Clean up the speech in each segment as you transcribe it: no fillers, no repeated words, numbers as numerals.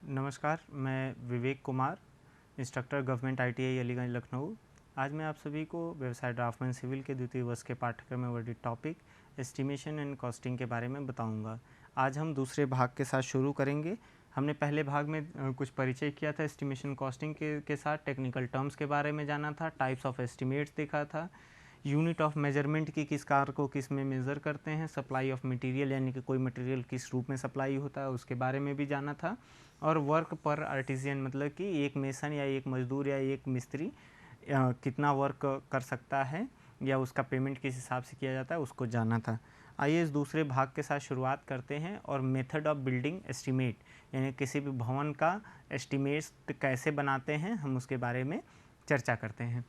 नमस्कार, मैं Vivek Kumar, instructor government ITI Aliganj Lucknow. आज मैं आप सभी को व्यवसाय ड्राफ्टमैन सिविल के द्वितीय वर्ष के पाठ्यक्रम में वर्णित टॉपिक एस्टिमेशन एंड कॉस्टिंग के बारे में बताऊंगा। आज हम दूसरे भाग के साथ शुरू करेंगे। हमने पहले भाग में कुछ परिचय किया था एस्टिमेशन कॉस्टिंग के साथ, टेक्निकल टर्म्स के बारे में जाना था, टाइप्स ऑफ एस्टिमेट्स देखा था, यूनिट ऑफ मेजरमेंट की किस कार को किस में मेज़र करते हैं, सप्लाई ऑफ मटेरियल यानी कि कोई मटेरियल किस रूप में सप्लाई होता है उसके बारे में भी जाना था, और वर्क पर आर्टिजियन मतलब कि एक मेसन या एक मजदूर या एक मिस्त्री कितना वर्क कर सकता है या उसका पेमेंट किस हिसाब से किया जाता है उसको जाना था। आइए इस दूसरे भाग के साथ शुरुआत करते हैं और मेथड ऑफ बिल्डिंग एस्टीमेट यानी किसी भी भवन का एस्टीमेट कैसे बनाते हैं हम उसके बारे में चर्चा करते हैं।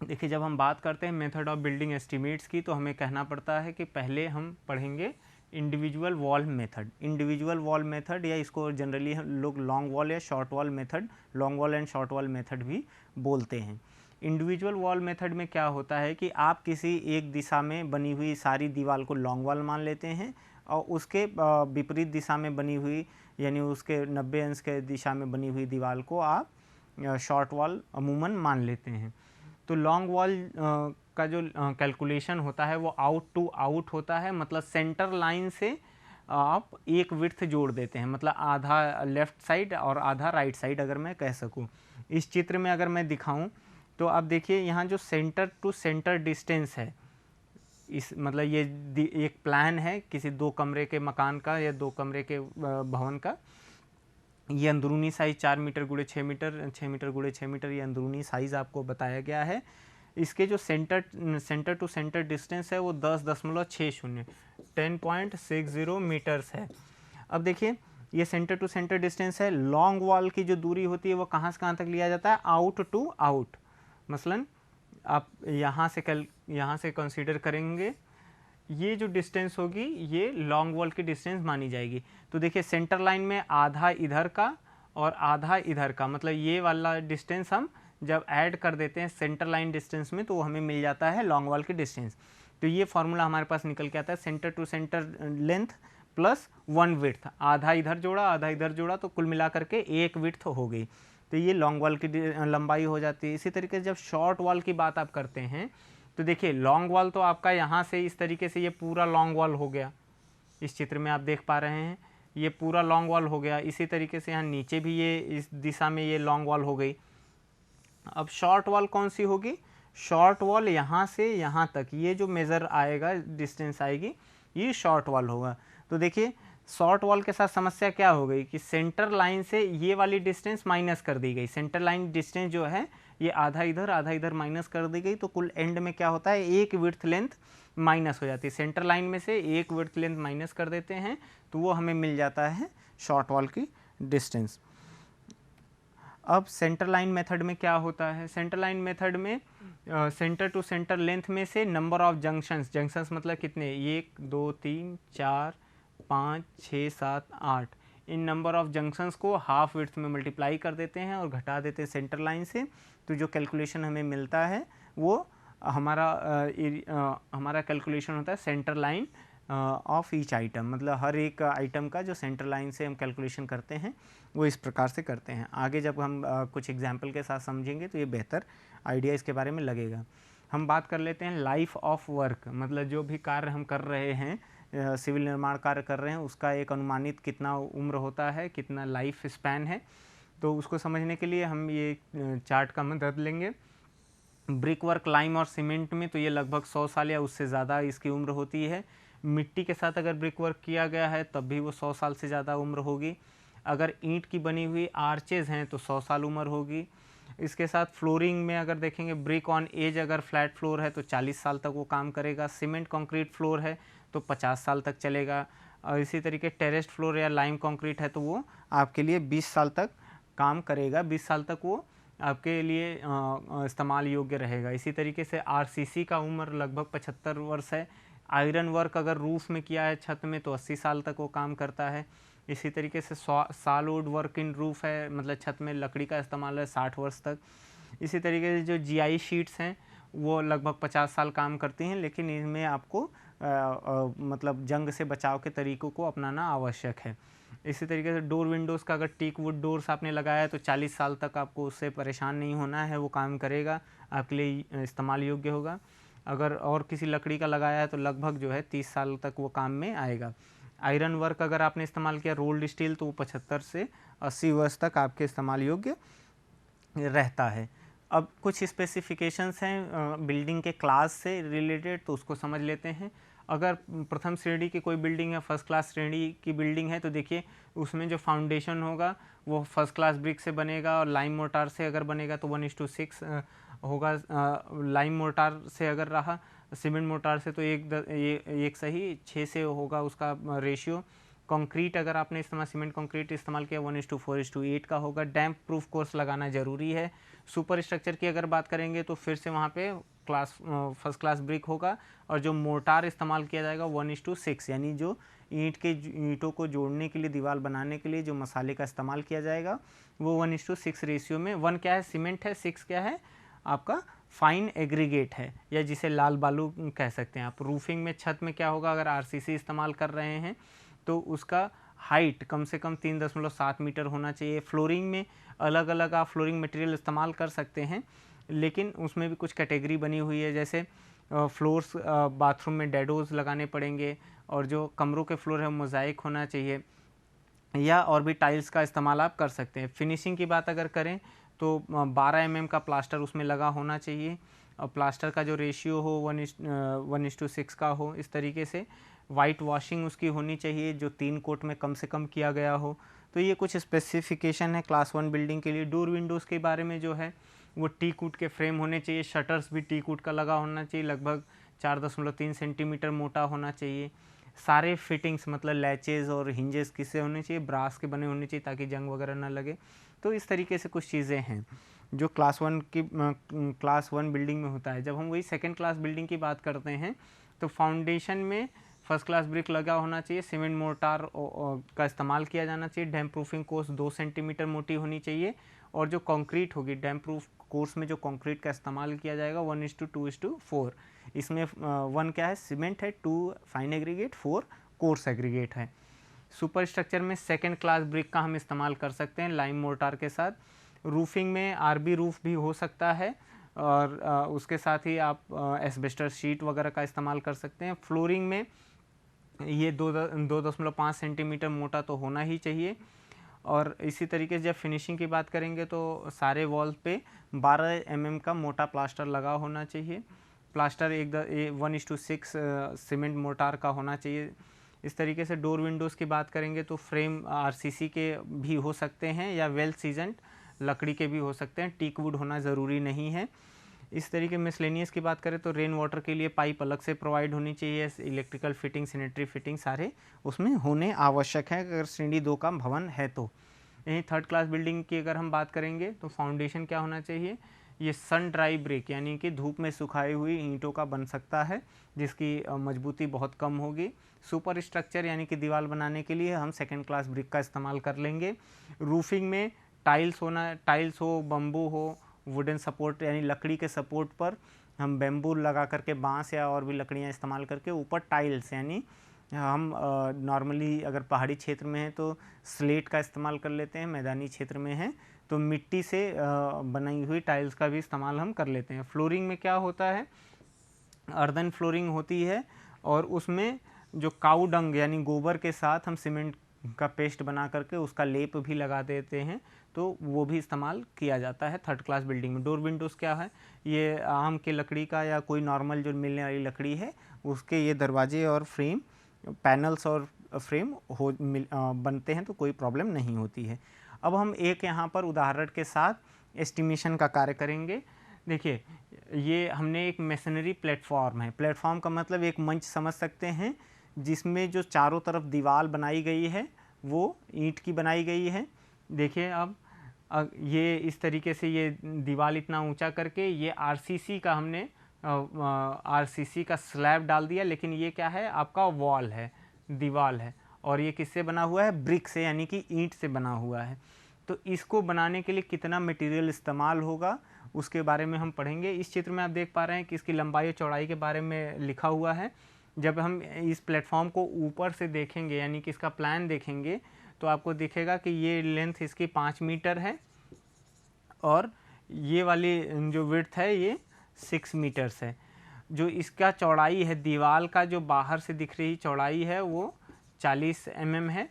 देखिए, जब हम बात करते हैं मेथड ऑफ बिल्डिंग एस्टीमेट्स की तो हमें कहना पड़ता है कि पहले हम पढ़ेंगे individual wall method. Individual wall method या इसको जनरली हम लोग लॉन्ग वॉल या short wall method, long wall and short wall method भी बोलते हैं। इंडिविजुअल वॉल मेथड में क्या होता है कि आप किसी एक दिशा में बनी हुई सारी दीवार को लॉन्ग वॉल मान लेते हैं और उसके विपरीत दिशा में बनी हुई यानी उसके 90 अंश के दिशा में बनी हुई दीवार को आप शॉर्ट वॉल अमूमन मान लेते हैं। तो लॉन्ग वॉल का जो कैलकुलेशन होता है वो आउट टू आउट होता है, मतलब सेंटर लाइन से आप एक विड्थ जोड़ देते हैं, मतलब आधा लेफ़्ट साइड और आधा राइट साइड अगर मैं कह सकूं। इस चित्र में अगर मैं दिखाऊं तो आप देखिए यहाँ जो सेंटर टू सेंटर डिस्टेंस है, इस मतलब ये एक प्लान है किसी 2 कमरे के मकान का या 2 कमरे के भवन का। ये अंदरूनी साइज़ 4 मीटर गुणे 6 मीटर, 6 मीटर गुणे 6 मीटर ये अंदरूनी साइज़ आपको बताया गया है। इसके जो सेंटर टू सेंटर डिस्टेंस है वो 10.60 10.60 मीटर्स है। अब देखिए, ये सेंटर टू सेंटर डिस्टेंस है। लॉन्ग वॉल की जो दूरी होती है वो कहाँ से कहाँ तक लिया जाता है, आउट टू आउट। मसलन आप यहाँ से कंसीडर करेंगे, ये जो डिस्टेंस होगी ये लॉन्ग वॉल की डिस्टेंस मानी जाएगी। तो देखिए, सेंटर लाइन में आधा इधर का और आधा इधर का, मतलब ये वाला डिस्टेंस हम जब ऐड कर देते हैं सेंटर लाइन डिस्टेंस में तो हमें मिल जाता है लॉन्ग वॉल की डिस्टेंस। तो ये फार्मूला हमारे पास निकल के आता है centre to centre length plus 1 width, आधा इधर जोड़ा आधा इधर जोड़ा तो कुल मिला करके 1 विड्थ हो गई। तो ये लॉन्ग वॉल की लंबाई हो जाती है। इसी तरीके से जब शॉर्ट वॉल की बात आप करते हैं तो देखिए, लॉन्ग वॉल तो आपका यहाँ से इस तरीके से ये पूरा लॉन्ग वॉल हो गया, इस चित्र में आप देख पा रहे हैं ये पूरा लॉन्ग वॉल हो गया। इसी तरीके से यहाँ नीचे भी ये इस दिशा में ये लॉन्ग वॉल हो गई। अब शॉर्ट वॉल कौन सी होगी, शॉर्ट वॉल यहाँ से यहाँ तक ये जो मेज़र आएगा डिस्टेंस आएगी ये शॉर्ट वॉल होगा। तो देखिए, शॉर्ट वॉल के साथ समस्या क्या हो गई कि सेंटर लाइन से ये वाली डिस्टेंस माइनस कर दी गई। सेंटर लाइन डिस्टेंस जो है ये आधा इधर माइनस कर दी गई, तो कुल एंड में क्या होता है, एक विड्थ लेंथ माइनस हो जाती है। सेंटर लाइन में से एक विड्थ लेंथ माइनस कर देते हैं तो वो हमें मिल जाता है शॉर्ट वॉल की डिस्टेंस। अब सेंटर लाइन मेथड में क्या होता है, सेंटर लाइन मेथड में सेंटर टू सेंटर लेंथ में से नंबर ऑफ जंक्शंस, जंक्शंस मतलब कितने, 1 2 3 4 5 6 7 8, इन नंबर ऑफ जंक्शंस को हाफ विड्थ में मल्टीप्लाई कर देते हैं और घटा देते हैं सेंटर लाइन से। तो जो कैलकुलेशन हमें मिलता है वो हमारा कैलकुलेशन होता है centre line of each item, मतलब हर एक आइटम का जो सेंटर लाइन से हम कैलकुलेशन करते हैं वो इस प्रकार से करते हैं। आगे जब हम कुछ एग्जाम्पल के साथ समझेंगे तो ये बेहतर आइडिया इसके बारे में लगेगा। हम बात कर लेते हैं लाइफ ऑफ वर्क, मतलब जो भी कार्य हम कर रहे हैं, सिविल निर्माण कार्य कर रहे हैं, उसका एक अनुमानित कितना उम्र होता है, कितना लाइफ स्पैन है। तो उसको समझने के लिए हम ये चार्ट का मदद लेंगे। ब्रिक वर्क, लाइम और सीमेंट में तो ये लगभग 100 साल या उससे ज़्यादा इसकी उम्र होती है। मिट्टी के साथ अगर ब्रिक वर्क किया गया है तब भी वो 100 साल से ज़्यादा उम्र होगी। अगर ईंट की बनी हुई आर्चेज़ हैं तो 100 साल उम्र होगी। इसके साथ फ्लोरिंग में अगर देखेंगे, ब्रिक ऑन एज अगर फ्लैट फ्लोर है तो 40 साल तक वो काम करेगा। सीमेंट कंक्रीट फ्लोर है तो 50 साल तक चलेगा। और इसी तरीके टेरेस्ड फ्लोर या लाइम कंक्रीट है तो वो आपके लिए 20 साल तक काम करेगा, 20 साल तक वो आपके लिए इस्तेमाल योग्य रहेगा। इसी तरीके से आरसीसी का उम्र लगभग 75 वर्ष है। आयरन वर्क अगर रूफ में किया है छत में तो 80 साल तक वो काम करता है। इसी तरीके से सॉलिड वर्क इन रूफ है, मतलब छत में लकड़ी का इस्तेमाल है, 60 वर्ष तक। इसी तरीके से जो जीआई शीट्स हैं वो लगभग 50 साल काम करती हैं, लेकिन इनमें आपको मतलब जंग से बचाव के तरीक़ों को अपनाना आवश्यक है। इसी तरीके से डोर विंडोज़ का अगर टीक वुड डोर्स आपने लगाया है तो 40 साल तक आपको उससे परेशान नहीं होना है, वो काम करेगा, आपके लिए इस्तेमाल योग्य होगा। अगर और किसी लकड़ी का लगाया है तो लगभग जो है 30 साल तक वो काम में आएगा। आयरन वर्क अगर आपने इस्तेमाल किया रोल्ड स्टील तो वो 75 से 80 वर्ष तक आपके इस्तेमाल योग्य रहता है। अब कुछ स्पेसिफिकेशंस हैं बिल्डिंग के क्लास से रिलेटेड, तो उसको समझ लेते हैं। अगर प्रथम श्रेणी की कोई बिल्डिंग है, फर्स्ट क्लास श्रेणी की बिल्डिंग है, तो देखिए उसमें जो फाउंडेशन होगा वो फर्स्ट क्लास ब्रिक से बनेगा, और लाइम मोर्टार से अगर बनेगा तो 1:6 होगा। लाइम मोर्टार से अगर रहा, सीमेंट मोर्टार से तो एक सही 6 से होगा उसका रेशियो। कंक्रीट अगर आपने इस्तेमाल सीमेंट कंक्रीट इस्तेमाल किया 1:4:8 का होगा। डैम्प प्रूफ कोर्स लगाना ज़रूरी है। सुपर स्ट्रक्चर की अगर बात करेंगे तो फिर से वहाँ पे फर्स्ट क्लास ब्रिक होगा, और जो मोर्टार इस्तेमाल किया जाएगा 1:6, यानी जो ईंटों को जोड़ने के लिए, दीवार बनाने के लिए जो मसाले का इस्तेमाल किया जाएगा वो 1:6 रेशियो में। 1 क्या है सीमेंट है, 6 क्या है आपका फाइन एग्रीगेट है, या जिसे लाल बालू कह सकते हैं आप। रूफिंग में छत में क्या होगा, अगर आरसीसी इस्तेमाल कर रहे हैं तो उसका हाइट कम से कम 3.7 मीटर होना चाहिए। फ्लोरिंग में अलग अलग आप फ्लोरिंग मटेरियल इस्तेमाल कर सकते हैं, लेकिन उसमें भी कुछ कैटेगरी बनी हुई है, जैसे फ्लोर्स बाथरूम में डेडोज लगाने पड़ेंगे, और जो कमरों के फ्लोर है मोज़ाइक होना चाहिए, या और भी टाइल्स का इस्तेमाल आप कर सकते हैं। फिनिशिंग की बात अगर करें तो 12 mm का प्लास्टर उसमें लगा होना चाहिए, और प्लास्टर का जो रेशियो हो 1:6 का हो। इस तरीके से वाइट वॉशिंग उसकी होनी चाहिए जो 3 कोट में कम से कम किया गया हो। तो ये कुछ स्पेसिफिकेशन है क्लास 1 बिल्डिंग के लिए। डोर विंडोज़ के बारे में जो है वो टी कूट के फ्रेम होने चाहिए, शटर्स भी टी कूट का लगा होना चाहिए, लगभग 4.3 सेंटीमीटर मोटा होना चाहिए। सारे फिटिंग्स मतलब लैचेज़ और हिंजेस किससे होने चाहिए, ब्रास के बने होने चाहिए ताकि जंग वगैरह ना लगे। तो इस तरीके से कुछ चीज़ें हैं जो क्लास 1 बिल्डिंग में होता है। जब हम वही सेकेंड क्लास बिल्डिंग की बात करते हैं तो फाउंडेशन में फर्स्ट क्लास ब्रिक लगा होना चाहिए, सीमेंट मोर्टार का इस्तेमाल किया जाना चाहिए, डैम्प प्रूफिंग कोर्स 2 सेंटीमीटर मोटी होनी चाहिए, और जो कंक्रीट होगी डैम्प प्रूफ कोर्स में जो कंक्रीट का इस्तेमाल किया जाएगा 1:2:4। इसमें 1 क्या है सीमेंट है, 2 फाइन एग्रीगेट, 4 कोर्स एग्रीगेट है। सुपर स्ट्रक्चर में सेकेंड क्लास ब्रिक का हम इस्तेमाल कर सकते हैं लाइम मोर्टार के साथ। रूफिंग में आरबी रूफ भी हो सकता है, और उसके साथ ही आप एस्बेस्टर शीट वगैरह का इस्तेमाल कर सकते हैं। फ्लोरिंग में ये 2.5 सेंटीमीटर मोटा तो होना ही चाहिए। और इसी तरीके से जब फिनिशिंग की बात करेंगे तो सारे वॉल पे 12 mm का मोटा प्लास्टर लगा होना चाहिए। प्लास्टर 1:6 सीमेंट मोर्टार का होना चाहिए। इस तरीके से डोर विंडोज़ की बात करेंगे तो फ्रेम आरसीसी के भी हो सकते हैं या वेल सीजनड लकड़ी के भी हो सकते हैं, टीक वुड होना ज़रूरी नहीं है। इस तरीके मिसलेनियस की बात करें तो रेन वाटर के लिए पाइप अलग से प्रोवाइड होनी चाहिए, इलेक्ट्रिकल फिटिंग सैनिटरी फिटिंग सारे उसमें होने आवश्यक है अगर श्रेणी 2 का भवन है तो। यहीं थर्ड क्लास बिल्डिंग की अगर हम बात करेंगे तो फाउंडेशन क्या होना चाहिए, ये सन ड्राई ब्रिक यानी कि धूप में सुखाई हुई ईंटों का बन सकता है जिसकी मजबूती बहुत कम होगी। सुपर स्ट्रक्चर यानी कि दीवार बनाने के लिए हम सेकेंड क्लास ब्रिक का इस्तेमाल कर लेंगे। रूफिंग में टाइल्स हो, बम्बू हो, वुडन सपोर्ट यानी लकड़ी के सपोर्ट पर हम बैम्बू लगा करके, बांस या और भी लकड़ियाँ इस्तेमाल करके ऊपर टाइल्स, यानी हम नॉर्मली अगर पहाड़ी क्षेत्र में है तो स्लेट का इस्तेमाल कर लेते हैं, मैदानी क्षेत्र में है तो मिट्टी से बनाई हुई टाइल्स का भी इस्तेमाल हम कर लेते हैं। फ्लोरिंग में क्या होता है, अर्दन फ्लोरिंग होती है, और उसमें जो काऊ डंग यानी गोबर के साथ हम सीमेंट का पेस्ट बना करके उसका लेप भी लगा देते हैं, तो वो भी इस्तेमाल किया जाता है थर्ड क्लास बिल्डिंग में। डोर विंडोज़ क्या है, ये आम के लकड़ी का या कोई नॉर्मल जो मिलने वाली लकड़ी है उसके ये दरवाजे और फ्रेम, पैनल्स और फ्रेम बनते हैं, तो कोई प्रॉब्लम नहीं होती है। अब हम एक यहाँ पर उदाहरण के साथ एस्टिमेशन का कार्य करेंगे। देखिए ये हमने एक मेसनरी प्लेटफॉर्म है, प्लेटफॉर्म का मतलब एक मंच समझ सकते हैं जिसमें जो चारों तरफ दीवार बनाई गई है वो ईंट की बनाई गई है। देखिए अब ये इस तरीके से ये दीवार इतना ऊंचा करके ये आरसीसी का हमने आरसीसी का स्लैब डाल दिया, लेकिन ये क्या है आपका वॉल है, दीवार है, और ये किससे बना हुआ है, ब्रिक से यानी कि ईंट से बना हुआ है। तो इसको बनाने के लिए कितना मटेरियल इस्तेमाल होगा उसके बारे में हम पढ़ेंगे। इस चित्र में आप देख पा रहे हैं कि इसकी लंबाई और चौड़ाई के बारे में लिखा हुआ है। जब हम इस प्लेटफॉर्म को ऊपर से देखेंगे यानी कि इसका प्लान देखेंगे तो आपको दिखेगा कि ये लेंथ इसकी 5 मीटर है और ये वाली जो विड्थ है ये 6 मीटर्स है। जो इसका चौड़ाई है, दीवार का जो बाहर से दिख रही चौड़ाई है वो 40 mm है,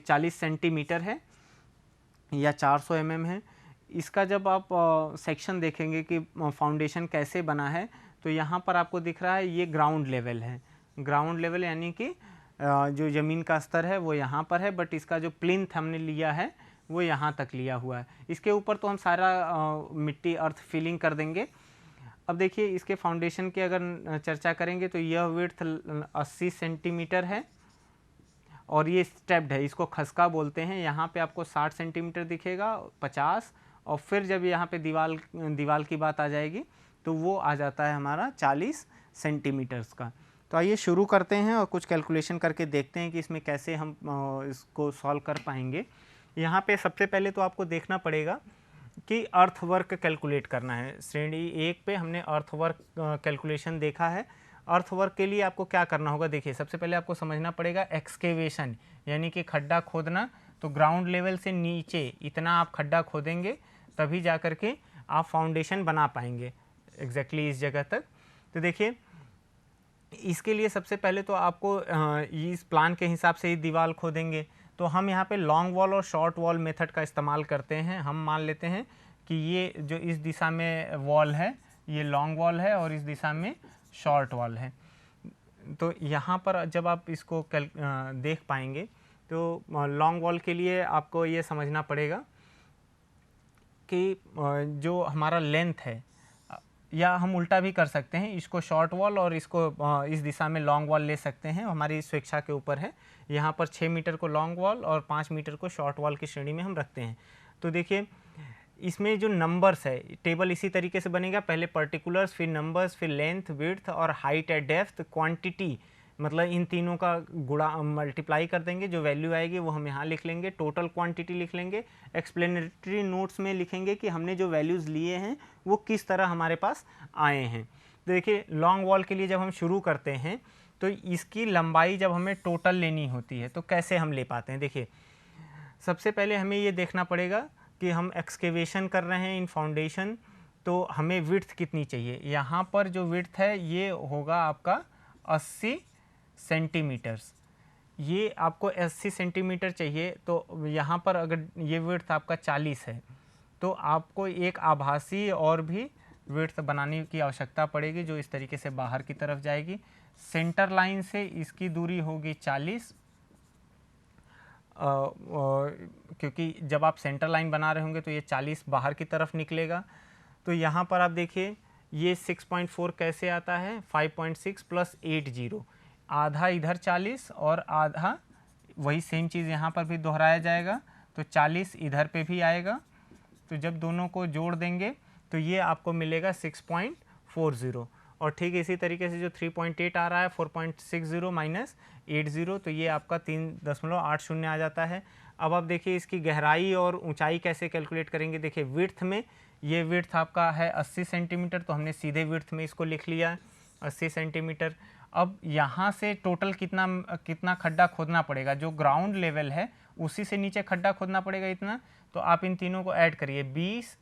40 सेंटीमीटर है या 400 mm है। इसका जब आप सेक्शन देखेंगे कि फाउंडेशन कैसे बना है, तो यहाँ पर आपको दिख रहा है ये ग्राउंड लेवल है। ग्राउंड लेवल यानी कि जो ज़मीन का स्तर है वो यहाँ पर है, बट इसका जो प्लिंथ हमने लिया है वो यहाँ तक लिया हुआ है। इसके ऊपर तो हम सारा मिट्टी अर्थ फिलिंग कर देंगे। अब देखिए इसके फाउंडेशन की अगर चर्चा करेंगे तो यह विड्थ 80 सेंटीमीटर है और ये स्टेप्ड है, इसको खसका बोलते हैं। यहाँ पे आपको 60 सेंटीमीटर दिखेगा, 50, और फिर जब यहाँ पे दीवाल की बात आ जाएगी तो वो आ जाता है हमारा 40 सेंटीमीटर्स का। तो आइए शुरू करते हैं और कुछ कैलकुलेशन करके देखते हैं कि इसमें कैसे हम इसको सॉल्व कर पाएंगे। यहाँ पे सबसे पहले तो आपको देखना पड़ेगा कि अर्थवर्क कैलकुलेट करना है। श्रेणी 1 पे हमने अर्थवर्क कैलकुलेशन देखा है। अर्थवर्क के लिए आपको क्या करना होगा, देखिए सबसे पहले आपको समझना पड़ेगा एक्सकेवेशन यानी कि खड्डा खोदना। तो ग्राउंड लेवल से नीचे इतना आप खड्डा खोदेंगे तभी जा कर के आप फाउंडेशन बना पाएंगे एग्जैक्टली इस जगह तक। तो देखिए इसके लिए सबसे पहले तो आपको इस प्लान के हिसाब से ही दीवार खोदेंगे। तो हम यहाँ पे लॉन्ग वॉल और शॉर्ट वॉल मेथड का इस्तेमाल करते हैं। हम मान लेते हैं कि ये जो इस दिशा में वॉल है ये लॉन्ग वॉल है और इस दिशा में शॉर्ट वॉल है। तो यहाँ पर जब आप इसको देख पाएंगे तो लॉन्ग वॉल के लिए आपको ये समझना पड़ेगा कि जो हमारा लेंथ है, या हम उल्टा भी कर सकते हैं, इसको शॉर्ट वॉल और इसको इस दिशा में लॉन्ग वॉल ले सकते हैं, हमारी स्वेच्छा के ऊपर है। यहाँ पर 6 मीटर को लॉन्ग वॉल और 5 मीटर को शॉर्ट वॉल की श्रेणी में हम रखते हैं। तो देखिए इसमें जो नंबर्स है, टेबल इसी तरीके से बनेगा, पहले पर्टिकुलर्स, फिर नंबर्स, फिर लेंथ, विड्थ और हाइट एट डेप्थ, क्वांटिटी, मतलब इन तीनों का गुणा मल्टीप्लाई कर देंगे, जो वैल्यू आएगी वो हम यहाँ लिख लेंगे, टोटल क्वांटिटी लिख लेंगे, एक्सप्लेनेटरी नोट्स में लिखेंगे कि हमने जो वैल्यूज़ लिए हैं वो किस तरह हमारे पास आए हैं। तो देखिए लॉन्ग वॉल के लिए जब हम शुरू करते हैं तो इसकी लंबाई जब हमें टोटल लेनी होती है तो कैसे हम ले पाते हैं। देखिए सबसे पहले हमें ये देखना पड़ेगा कि हम एक्सकेवेशन कर रहे हैं इन फाउंडेशन, तो हमें विड्थ कितनी चाहिए। यहाँ पर जो विड्थ है ये होगा आपका 80 सेंटीमीटर्स, ये आपको 80 सेंटीमीटर चाहिए। तो यहाँ पर अगर ये विड्थ आपका 40 है तो आपको एक आभासी और भी विड्थ बनाने की आवश्यकता पड़ेगी जो इस तरीके से बाहर की तरफ जाएगी। सेंटर लाइन से इसकी दूरी होगी 40, क्योंकि जब आप सेंटर लाइन बना रहे होंगे तो ये 40 बाहर की तरफ निकलेगा। तो यहाँ पर आप देखिए ये 6.4 कैसे आता है, 5.6 प्लस 80, आधा इधर 40 और आधा वही सेम चीज़ यहाँ पर भी दोहराया जाएगा, तो 40 इधर पे भी आएगा। तो जब दोनों को जोड़ देंगे तो ये आपको मिलेगा 6.40, और ठीक इसी तरीके से जो 3.8 आ रहा है 4.60 माइनस 80, तो ये आपका 3.80 आ जाता है। अब आप देखिए इसकी गहराई और ऊंचाई कैसे कैलकुलेट करेंगे। देखिए विड्थ में ये विड्थ आपका है 80 सेंटीमीटर, तो हमने सीधे विड्थ में इसको लिख लिया 80 सेंटीमीटर। अब यहाँ से टोटल कितना खड्डा खोदना पड़ेगा, जो ग्राउंड लेवल है उसी से नीचे खड्डा खोदना पड़ेगा इतना। तो आप इन तीनों को ऐड करिए, 20,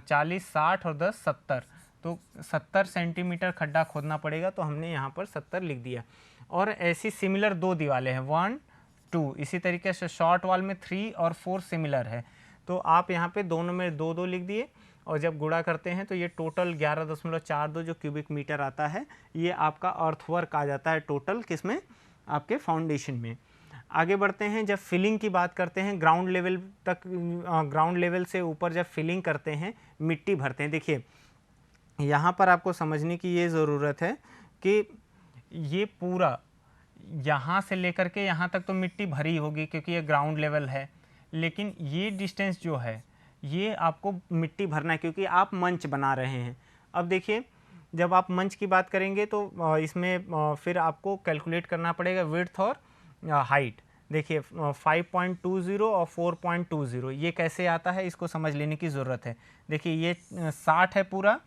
40, 60 और 10, 70, तो 70 सेंटीमीटर खड्डा खोदना पड़ेगा। तो हमने यहाँ पर 70 लिख दिया। और ऐसी सिमिलर 2 दीवारें हैं 1, 2, इसी तरीके से शॉर्ट वॉल में 3 और 4 सिमिलर है, तो आप यहाँ पे दोनों में 2-2 लिख दिए, और जब गुणा करते हैं तो ये टोटल 11.42 जो क्यूबिक मीटर आता है, ये आपका अर्थवर्क आ जाता है टोटल किसमें, आपके फाउंडेशन में। आगे बढ़ते हैं, जब फिलिंग की बात करते हैं, ग्राउंड लेवल तक, ग्राउंड लेवल से ऊपर जब फिलिंग करते हैं, मिट्टी भरते हैं। देखिए यहाँ पर आपको समझने की ये ज़रूरत है कि ये पूरा यहाँ से लेकर के यहाँ तक तो मिट्टी भरी होगी क्योंकि ये ग्राउंड लेवल है, लेकिन ये डिस्टेंस जो है ये आपको मिट्टी भरना है क्योंकि आप मंच बना रहे हैं। अब देखिए जब आप मंच की बात करेंगे तो इसमें फिर आपको कैलकुलेट करना पड़ेगा विड्थ और हाइट। देखिए 5.20 और 4.20 ये कैसे आता है, इसको समझ लेने की ज़रूरत है। देखिए ये 60 है पूरा,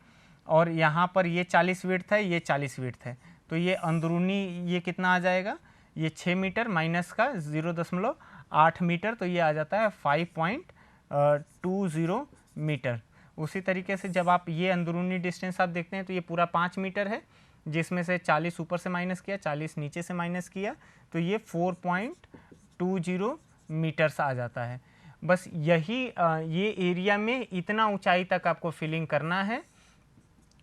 और यहाँ पर ये 40 विड्थ है, ये 40 विड्थ है, तो ये अंदरूनी ये कितना आ जाएगा, ये 6 मीटर माइनस का 0.8 मीटर, तो ये आ जाता है 5.20 मीटर। उसी तरीके से जब आप ये अंदरूनी डिस्टेंस आप देखते हैं तो ये पूरा 5 मीटर है, जिसमें से 40 ऊपर से माइनस किया, 40 नीचे से माइनस किया, तो ये 4.20 मीटर्स आ जाता है। बस यही ये एरिया में इतना ऊंचाई तक आपको फिलिंग करना है,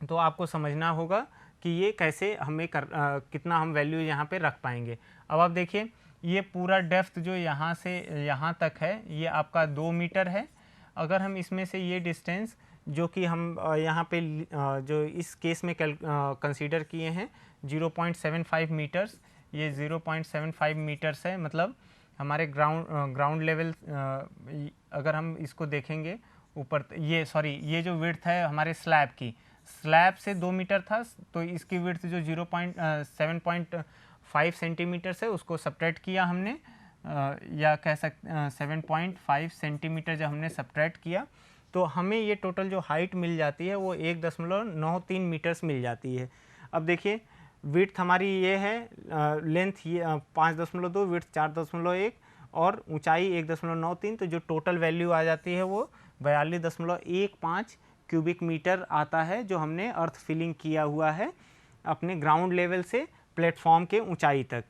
तो आपको समझना होगा कि ये कैसे हमें कितना हम वैल्यू यहाँ पे रख पाएंगे। अब आप देखिए ये पूरा डेप्थ जो यहाँ से यहाँ तक है ये आपका 2 मीटर है। अगर हम इसमें से ये डिस्टेंस जो कि हम यहाँ पे जो इस केस में कंसीडर किए हैं 0.75 मीटर्स, ये 0.75 मीटर्स है, मतलब हमारे ग्राउंड लेवल अगर हम इसको देखेंगे ऊपर, ये ये जो विड्थ है हमारे स्लैब से 2 मीटर था, तो इसकी विड्थ जो 7.5 सेंटीमीटर है उसको सब्ट्रैक्ट किया हमने, या कह सकते 7.5 सेंटीमीटर जब हमने सब्ट्रैक्ट किया तो हमें ये टोटल जो हाइट मिल जाती है वो 1.93 मीटर्स मिल जाती है। अब देखिए विड्थ हमारी ये है, लेंथ ये 5.2, विड्थ 4.1 और ऊंचाई 1.93, तो जो टोटल वैल्यू आ जाती है वो 42.15 क्यूबिक मीटर आता है, जो हमने अर्थ फिलिंग किया हुआ है अपने ग्राउंड लेवल से प्लेटफॉर्म के ऊंचाई तक।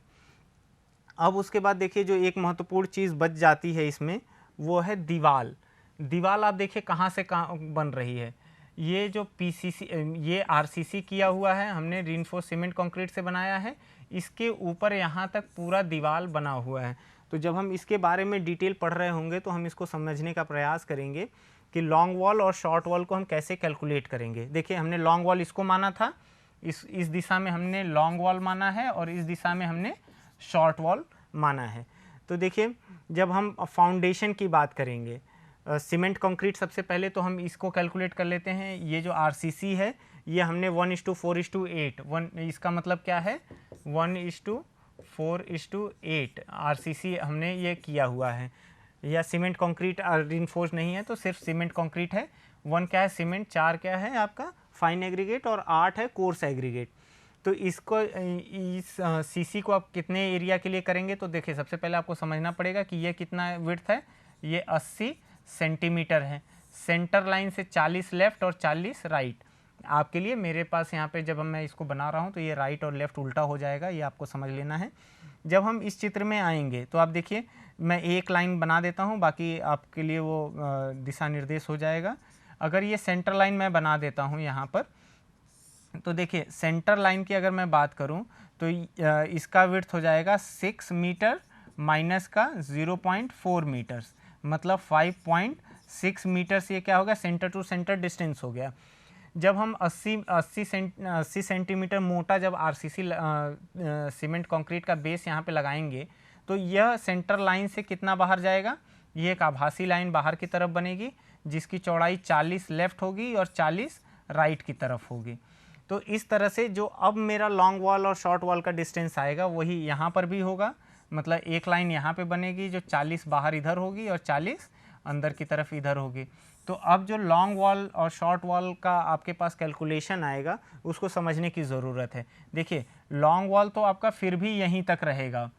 अब उसके बाद देखिए जो एक महत्वपूर्ण चीज़ बच जाती है इसमें वो है दीवाल। दीवाल आप देखिए कहाँ से कहाँ बन रही है, ये जो पीसीसी ये आरसीसी किया हुआ है हमने, रीइंफोर्स्ड सीमेंट कंक्रीट से बनाया है, इसके ऊपर यहाँ तक पूरा दीवाल बना हुआ है। तो जब हम इसके बारे में डिटेल पढ़ रहे होंगे तो हम इसको समझने का प्रयास करेंगे कि लॉन्ग वॉल और शॉर्ट वॉल को हम कैसे कैलकुलेट करेंगे। देखिए हमने लॉन्ग वॉल इसको माना था, इस दिशा में हमने लॉन्ग वॉल माना है और इस दिशा में हमने शॉर्ट वॉल माना है। तो देखिए जब हम फाउंडेशन की बात करेंगे सीमेंट कंक्रीट, सबसे पहले तो हम इसको कैलकुलेट कर लेते हैं। ये जो आरसीसी है ये हमने 1:4:8 इसका मतलब क्या है 1:4:8 आरसीसी हमने ये किया हुआ है, या सीमेंट कंक्रीट रिइंफोर्स्ड नहीं है तो सिर्फ सीमेंट कंक्रीट है। 1 क्या है सीमेंट, 4 क्या है आपका फाइन एग्रीगेट और 8 है कोर्स एग्रीगेट। तो इसको इस सीसी को आप कितने एरिया के लिए करेंगे, तो देखिए सबसे पहले आपको समझना पड़ेगा कि ये कितना विड्थ है, ये 80 सेंटीमीटर है। सेंटर लाइन से 40 लेफ्ट और 40 राइट आपके लिए, मेरे पास यहाँ पे जब मैं इसको बना रहा हूँ तो ये राइट और लेफ्ट उल्टा हो जाएगा, ये आपको समझ लेना है। जब हम इस चित्र में आएंगे तो आप देखिए मैं एक लाइन बना देता हूँ, बाकी आपके लिए वो दिशा निर्देश हो जाएगा। अगर ये सेंटर लाइन मैं बना देता हूँ यहाँ पर, तो देखिए सेंटर लाइन की अगर मैं बात करूं तो इसका विड्थ हो जाएगा 6 मीटर माइनस का 0.4 मीटर्स, मतलब 5.6 मीटर्स। ये क्या होगा सेंटर टू सेंटर डिस्टेंस हो गया। जब हम 80 सेंटीमीटर मोटा जब आरसीसी सीमेंट कंक्रीट का बेस यहाँ पे लगाएंगे तो यह सेंटर लाइन से कितना बाहर जाएगा, ये एक आभासी लाइन बाहर की तरफ बनेगी जिसकी चौड़ाई 40 लेफ्ट होगी और 40 राइट की तरफ होगी। तो इस तरह से जो अब मेरा लॉन्ग वॉल और शॉर्ट वॉल का डिस्टेंस आएगा वही यहाँ पर भी होगा, मतलब एक लाइन यहाँ पे बनेगी जो 40 बाहर इधर होगी और 40 अंदर की तरफ इधर होगी। तो अब जो लॉन्ग वॉल और शॉर्ट वॉल का आपके पास कैलकुलेशन आएगा उसको समझने की ज़रूरत है। देखिए लॉन्ग वॉल तो आपका फिर भी यहीं तक रहेगा,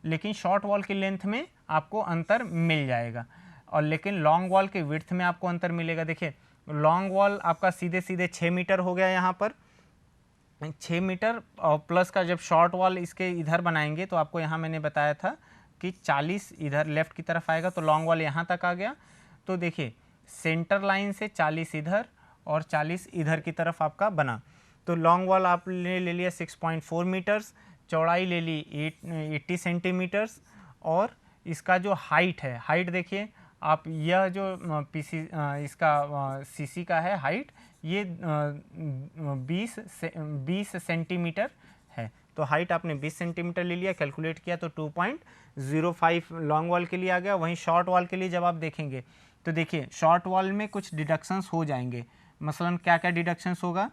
लेकिन शॉर्ट वॉल की लेंथ में आपको अंतर मिल जाएगा, और लेकिन लॉन्ग वॉल के विड्थ में आपको अंतर मिलेगा। देखिए लॉन्ग वॉल आपका सीधे सीधे 6 मीटर हो गया यहाँ पर 6 मीटर, और प्लस का जब शॉर्ट वॉल इसके इधर बनाएंगे तो आपको यहाँ मैंने बताया था कि 40 इधर लेफ्ट की तरफ आएगा, तो लॉन्ग वॉल यहाँ तक आ गया। तो देखिए सेंटर लाइन से 40 इधर और 40 इधर की तरफ आपका बना, तो लॉन्ग वॉल आपने ले लिया 6.4 मीटर्स, चौड़ाई ले ली 80 सेंटीमीटर्स, और इसका जो हाइट है, हाइट देखिए आप, यह जो इसका सीसी का है हाइट, ये 20 सेंटीमीटर है। तो हाइट आपने 20 सेंटीमीटर ले लिया, कैलकुलेट किया तो 2.05 लॉन्ग वॉल के लिए आ गया। वहीं शॉर्ट वॉल के लिए जब आप देखेंगे तो देखिए शॉर्ट वॉल में कुछ डिडक्शंस हो जाएंगे। मसलन क्या क्या डिडक्शंस होगा,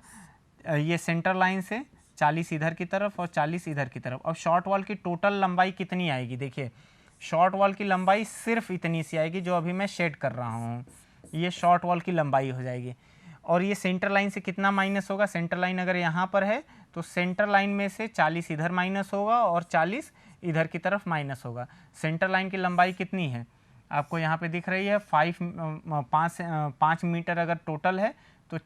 ये सेंटर लाइन से 40 इधर की तरफ और 40 इधर की तरफ। अब शॉर्ट वॉल की टोटल लंबाई कितनी आएगी, देखिए शॉर्ट वॉल की लंबाई सिर्फ इतनी सी आएगी जो अभी मैं शेड कर रहा हूँ, ये शॉर्ट वॉल की लंबाई हो जाएगी। और ये सेंटर लाइन से कितना माइनस होगा, सेंटर लाइन अगर यहाँ पर है तो सेंटर लाइन में से 40 इधर माइनस होगा और 40 इधर की तरफ माइनस होगा। सेंटर लाइन की लंबाई कितनी है आपको यहाँ पे दिख रही है, 5 मीटर अगर टोटल है तो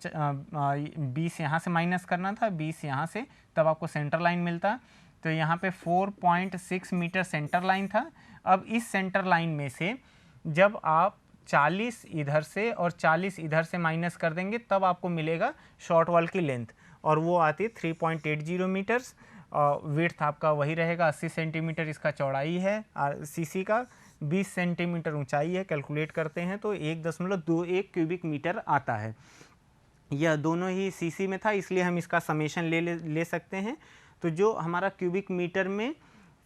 20 यहाँ से माइनस करना था, 20 यहाँ से, तब आपको सेंटर लाइन मिलता। तो यहाँ पे 4.6 मीटर सेंटर लाइन था। अब इस सेंटर लाइन में से जब आप 40 इधर से और 40 इधर से माइनस कर देंगे तब आपको मिलेगा शॉर्ट वॉल की लेंथ, और वो आती है 3.80 मीटर्स। विड्थ आपका वही रहेगा, 80 सेंटीमीटर इसका चौड़ाई है सीसी का, 20 सेंटीमीटर ऊंचाई है। कैलकुलेट करते हैं तो 1.21 क्यूबिक मीटर आता है। यह दोनों ही सीसी में था, इसलिए हम इसका समेशन ले सकते हैं। तो जो हमारा क्यूबिक मीटर में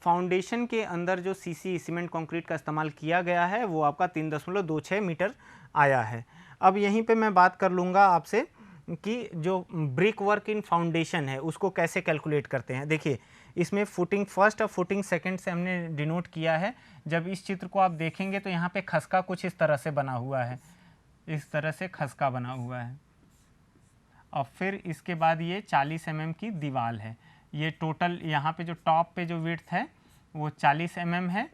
फाउंडेशन के अंदर जो सीसी सीमेंट कंक्रीट का इस्तेमाल किया गया है वो आपका 3.26 मीटर आया है। अब यहीं पे मैं बात कर लूँगा आपसे कि जो ब्रिक वर्क इन फाउंडेशन है उसको कैसे कैलकुलेट करते हैं। देखिए इसमें फुटिंग फर्स्ट और फुटिंग सेकंड से हमने डिनोट किया है। जब इस चित्र को आप देखेंगे तो यहाँ पे खसका कुछ इस तरह से बना हुआ है, इस तरह से खसका बना हुआ है, और फिर इसके बाद ये 40 mm की दीवार है। ये टोटल यहाँ पे जो टॉप पे जो विड्थ है वो 40 mm है,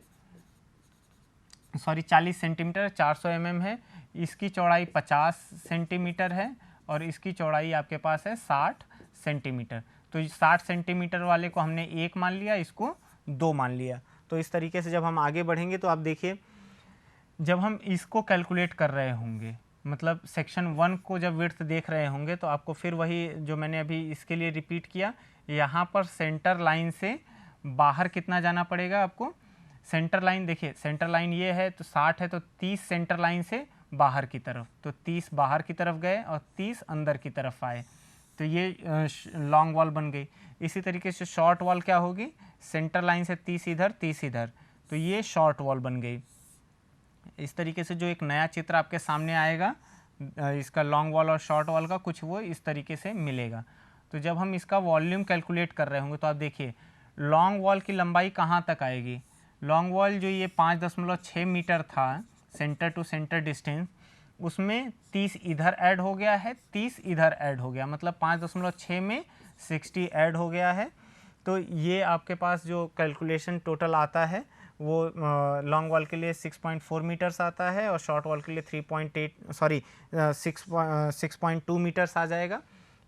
सॉरी 40 सेंटीमीटर, 400 mm है। इसकी चौड़ाई 50 सेंटीमीटर है और इसकी चौड़ाई आपके पास है 60 सेंटीमीटर। तो 60 सेंटीमीटर वाले को हमने 1 मान लिया, इसको 2 मान लिया। तो इस तरीके से जब हम आगे बढ़ेंगे तो आप देखिए जब हम इसको कैलकुलेट कर रहे होंगे, मतलब सेक्शन 1 को जब विड्थ देख रहे होंगे तो आपको फिर वही जो मैंने अभी इसके लिए रिपीट किया, यहाँ पर सेंटर लाइन से बाहर कितना जाना पड़ेगा आपको। सेंटर लाइन देखिए, सेंटर लाइन ये है तो 60 है तो 30 सेंटर लाइन से बाहर की तरफ, तो 30 बाहर की तरफ गए और 30 अंदर की तरफ आए, तो ये लॉन्ग वॉल बन गई। इसी तरीके से शॉर्ट वॉल क्या होगी, सेंटर लाइन से 30 इधर 30 इधर, तो ये शॉर्ट वॉल बन गई। इस तरीके से जो एक नया चित्र आपके सामने आएगा इसका लॉन्ग वॉल और शॉर्ट वॉल का, कुछ वो इस तरीके से मिलेगा। तो जब हम इसका वॉल्यूम कैलकुलेट कर रहे होंगे तो आप देखिए लॉन्ग वॉल की लंबाई कहाँ तक आएगी। लॉन्ग वॉल जो ये 5.6 मीटर था सेंटर टू सेंटर डिस्टेंस, उसमें 30 इधर ऐड हो गया है, 30 इधर ऐड हो गया, मतलब 5.6 में 60 ऐड हो गया है। तो ये आपके पास जो कैलकुलेशन टोटल आता है वो लॉन्ग वॉल के लिए 6.4 मीटर्स आता है और शॉर्ट वॉल के लिए 6.2 मीटर्स आ जाएगा।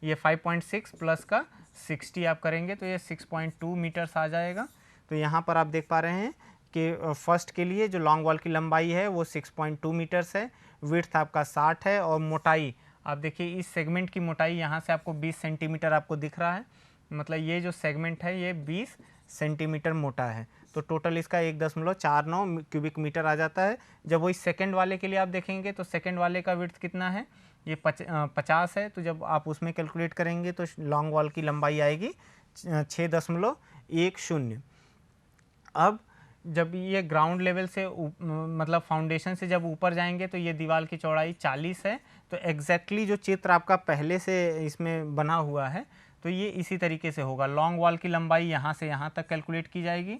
ये 5.6 प्लस का 60 आप करेंगे तो ये 6.2 मीटर्स आ जाएगा। तो यहाँ पर आप देख पा रहे हैं कि फर्स्ट के लिए जो लॉन्ग वॉल की लंबाई है वो 6.2 मीटर्स है, विड्थ आपका 60 है, और मोटाई आप देखिए इस सेगमेंट की मोटाई यहाँ से आपको 20 सेंटीमीटर आपको दिख रहा है, मतलब ये जो सेगमेंट है ये 20 सेंटीमीटर मोटा है। तो टोटल इसका 1.49 क्यूबिक मीटर आ जाता है। जब वही सेकंड वाले के लिए आप देखेंगे तो सेकंड वाले का विड्थ कितना है, ये 50 है, तो जब आप उसमें कैलकुलेट करेंगे तो लॉन्ग वॉल की लंबाई आएगी 6.10। अब जब ये ग्राउंड लेवल से मतलब फाउंडेशन से जब ऊपर जाएंगे तो ये दीवार की चौड़ाई 40 है। तो एग्जैक्टली जो चित्र आपका पहले से इसमें बना हुआ है तो ये इसी तरीके से होगा। लॉन्ग वॉल की लंबाई यहाँ से यहाँ तक कैलकुलेट की जाएगी,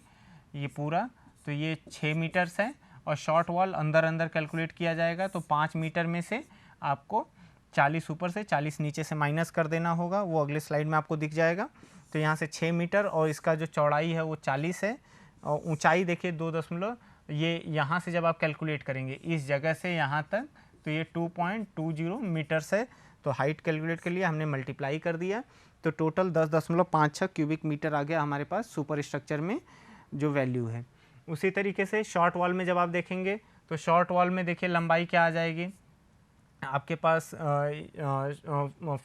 ये पूरा, तो ये 6 मीटर्स है, और शॉर्ट वॉल अंदर अंदर कैलकुलेट किया जाएगा तो 5 मीटर में से आपको 40 ऊपर से 40 नीचे से माइनस कर देना होगा, वो अगले स्लाइड में आपको दिख जाएगा। तो यहाँ से 6 मीटर और इसका जो चौड़ाई है वो 40 है, और ऊंचाई देखिए 2 ये यहाँ से जब आप कैलकुलेट करेंगे इस जगह से यहाँ तक तो ये 2.20 मीटर्स है। तो हाइट कैलकुलेट के लिए हमने मल्टीप्लाई कर दिया तो टोटल 10.56 क्यूबिक मीटर आ गया हमारे पास सुपर स्ट्रक्चर में जो वैल्यू है। उसी तरीके से शॉर्ट वॉल में जब आप देखेंगे तो शॉर्ट वॉल में देखिए लंबाई क्या आ जाएगी आपके पास।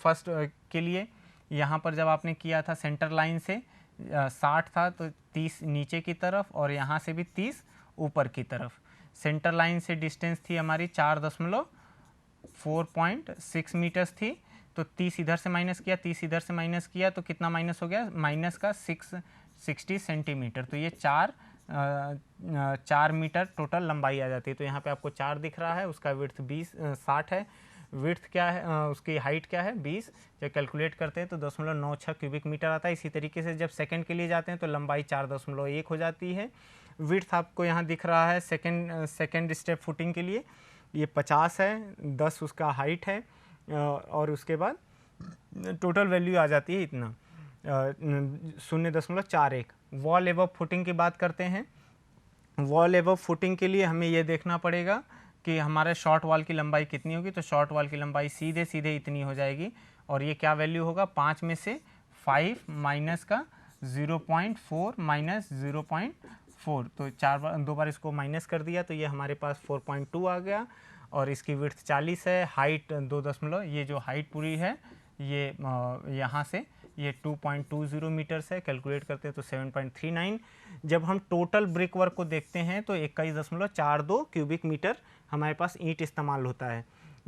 फर्स्ट के लिए यहाँ पर जब आपने किया था सेंटर लाइन से 60 था तो 30 नीचे की तरफ और यहाँ से भी 30 ऊपर की तरफ। सेंटर लाइन से डिस्टेंस थी हमारी 4.6 मीटर्स थी, तो 30 इधर से माइनस किया, 30 इधर से माइनस किया तो कितना माइनस हो गया, माइनस का 60 सेंटीमीटर। तो ये 4 मीटर टोटल लंबाई आ जाती है। तो यहाँ पे आपको 4 दिख रहा है, उसका विड्थ 60 है, विड्थ क्या है उसकी हाइट क्या है 20। जब कैलकुलेट करते हैं तो 0.96 क्यूबिक मीटर आता है। इसी तरीके से जब सेकंड के लिए जाते हैं तो लंबाई 4.1 हो जाती है। विड्थ आपको यहाँ दिख रहा है सेकंड स्टेप फुटिंग के लिए ये 50 है, 10 उसका हाइट है, और उसके बाद टोटल वैल्यू आ जाती है इतना 0.41। वॉल एबव फुटिंग की बात करते हैं। वॉल एबव फुटिंग के लिए हमें ये देखना पड़ेगा कि हमारे शॉर्ट वॉल की लंबाई कितनी होगी। तो शॉर्ट वॉल की लंबाई सीधे सीधे इतनी हो जाएगी, और ये क्या वैल्यू होगा, 5 में से 5 माइनस का 0.4 माइनस 0.4, तो 2 बार इसको माइनस कर दिया तो ये हमारे पास 4.2 आ गया। और इसकी विड्थ 40 है, हाइट 2 ये जो हाइट पूरी है ये यहाँ से ये 2.20 मीटर्स है, कैलकुलेट करते हैं तो 7.39। जब हम टोटल ब्रिक वर्क को देखते हैं तो 21.42 क्यूबिक मीटर हमारे पास ईंट इस्तेमाल होता है।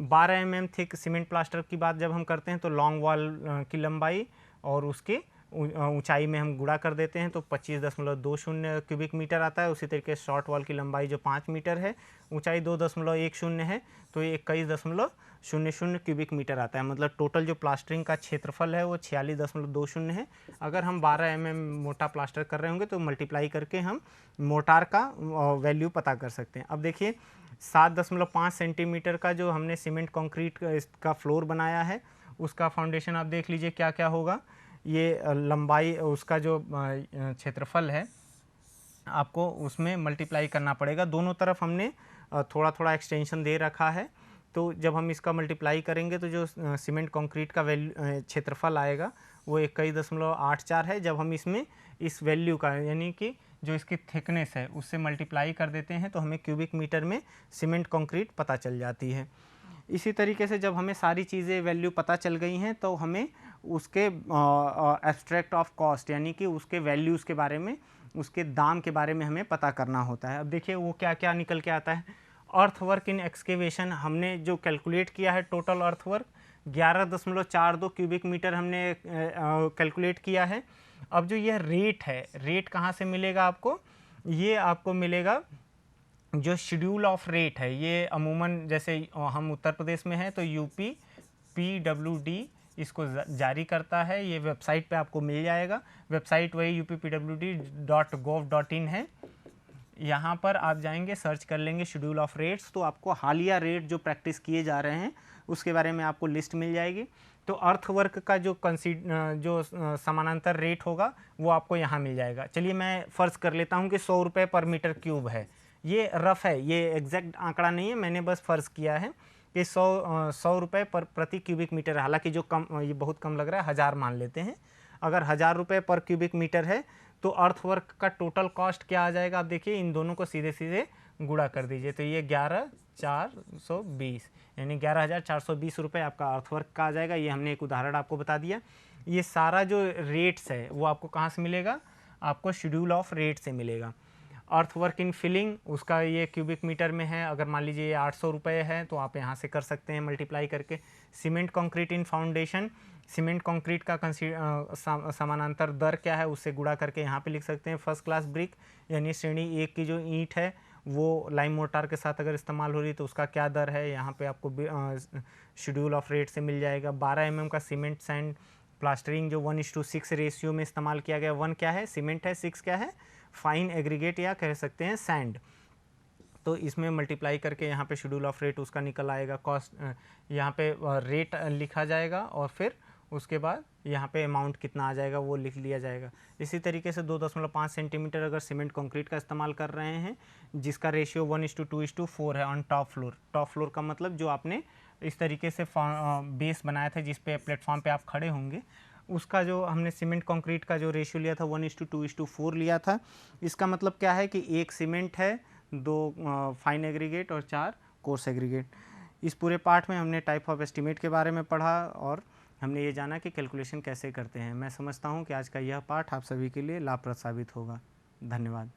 12 mm थिक सीमेंट प्लास्टर की बात जब हम करते हैं तो लॉन्ग वॉल की लंबाई और उसके ऊंचाई में हम गुणा कर देते हैं तो 25.20 क्यूबिक मीटर आता है। उसी तरीके से शॉर्ट वॉल की लंबाई जो 5 मीटर है, ऊंचाई 2.10 है, तो ये 21.00 क्यूबिक मीटर आता है। मतलब टोटल जो प्लास्टरिंग का क्षेत्रफल है वो 46.20 है। अगर हम 12 mm मोटा प्लास्टर कर रहे होंगे तो मल्टीप्लाई करके हम मोटार का वैल्यू पता कर सकते हैं। अब देखिए 7.5 सेंटीमीटर का जो हमने सीमेंट कंक्रीट का फ्लोर बनाया है, उसका फाउंडेशन आप देख लीजिए क्या क्या होगा। ये लंबाई, उसका जो क्षेत्रफल है आपको उसमें मल्टीप्लाई करना पड़ेगा। दोनों तरफ हमने थोड़ा थोड़ा एक्सटेंशन दे रखा है, तो जब हम इसका मल्टीप्लाई करेंगे तो जो सीमेंट कंक्रीट का वैल्यू क्षेत्रफल आएगा वो 21.84 है। जब हम इसमें इस वैल्यू का यानी कि जो इसकी थिकनेस है उससे मल्टीप्लाई कर देते हैं तो हमें क्यूबिक मीटर में सीमेंट कंक्रीट पता चल जाती है। इसी तरीके से जब हमें सारी चीज़ें वैल्यू पता चल गई हैं तो हमें उसके एब्स्ट्रैक्ट ऑफ कॉस्ट यानी कि उसके वैल्यूज़ के बारे में, उसके दाम के बारे में हमें पता करना होता है। अब देखिए वो क्या क्या निकल के आता है। अर्थवर्क इन एक्सकेवेशन हमने जो कैलकुलेट किया है, टोटल अर्थवर्क 11.42 क्यूबिक मीटर हमने कैलकुलेट किया है। अब जो यह रेट है, रेट कहाँ से मिलेगा आपको, ये आपको मिलेगा जो शेड्यूल ऑफ रेट है। ये अमूमन जैसे हम उत्तर प्रदेश में हैं तो यूपी PWD इसको जारी करता है। ये वेबसाइट पे आपको मिल जाएगा। वेबसाइट वही uppwd.gov.in है। यहाँ पर आप जाएंगे, सर्च कर लेंगे शेड्यूल ऑफ रेट्स, तो आपको हालिया रेट जो प्रैक्टिस किए जा रहे हैं उसके बारे में आपको लिस्ट मिल जाएगी। तो अर्थवर्क का जो समानांतर रेट होगा वो आपको यहाँ मिल जाएगा। चलिए मैं फ़र्ज़ कर लेता हूँ कि 100 रुपये पर मीटर क्यूब है। ये रफ़ है, ये एग्जैक्ट आंकड़ा नहीं है, मैंने बस फ़र्ज़ किया है कि 100 रुपये पर प्रति क्यूबिक मीटर। हालांकि जो कम, ये बहुत कम लग रहा है, 1000 मान लेते हैं। अगर 1000 रुपये पर क्यूबिक मीटर है तो अर्थवर्क का टोटल कॉस्ट क्या आ जाएगा। आप देखिए इन दोनों को सीधे सीधे गुणा कर दीजिए तो ये 11,420 यानी 11,420 रुपये आपका अर्थवर्क का आ जाएगा। ये हमने एक उदाहरण आपको बता दिया। ये सारा जो रेट्स है वो आपको कहाँ से मिलेगा, आपको शेड्यूल ऑफ रेट से मिलेगा। अर्थवर्क इन फिलिंग, उसका ये क्यूबिक मीटर में है। अगर मान लीजिए ये 800 रुपये है तो आप यहाँ से कर सकते हैं मल्टीप्लाई करके। सीमेंट कंक्रीट इन फाउंडेशन, सीमेंट कंक्रीट का समानांतर दर क्या है उससे गुणा करके यहाँ पे लिख सकते हैं। फर्स्ट क्लास ब्रिक यानी श्रेणी 1 की जो ईंट है वो लाइम मोटार के साथ अगर इस्तेमाल हो रही तो उसका क्या दर है, यहाँ पे आपको शेड्यूल ऑफ रेट से मिल जाएगा। 12 mm का सीमेंट सैंड प्लास्टरिंग जो 1:6 रेशियो में इस्तेमाल किया गया। 1 क्या है, सीमेंट है, 6 क्या है, फाइन एग्रीगेट या कह सकते हैं सैंड। तो इसमें मल्टीप्लाई करके यहाँ पे शेड्यूल ऑफ रेट उसका निकल आएगा। कॉस्ट यहाँ पे रेट लिखा जाएगा और फिर उसके बाद यहाँ पे अमाउंट कितना आ जाएगा वो लिख लिया जाएगा। इसी तरीके से 2.5 सेंटीमीटर अगर सीमेंट कंक्रीट का इस्तेमाल कर रहे हैं जिसका रेशियो 1:2:4 है on top floor. Top floor का मतलब जो आपने इस तरीके से बेस बनाया था जिस पे प्लेटफॉर्म पे आप खड़े होंगे, उसका जो हमने सीमेंट कंक्रीट का जो रेशियो लिया था 1:2:4 लिया था। इसका मतलब क्या है कि 1 सीमेंट है, 2 फाइन एग्रीगेट और 4 कोर्स एग्रीगेट। इस पूरे पार्ट में हमने टाइप ऑफ एस्टीमेट के बारे में पढ़ा और हमने ये जाना कि कैलकुलेशन कैसे करते हैं। मैं समझता हूँ कि आज का यह पाठ आप सभी के लिए लाभप्रद साबित होगा। धन्यवाद।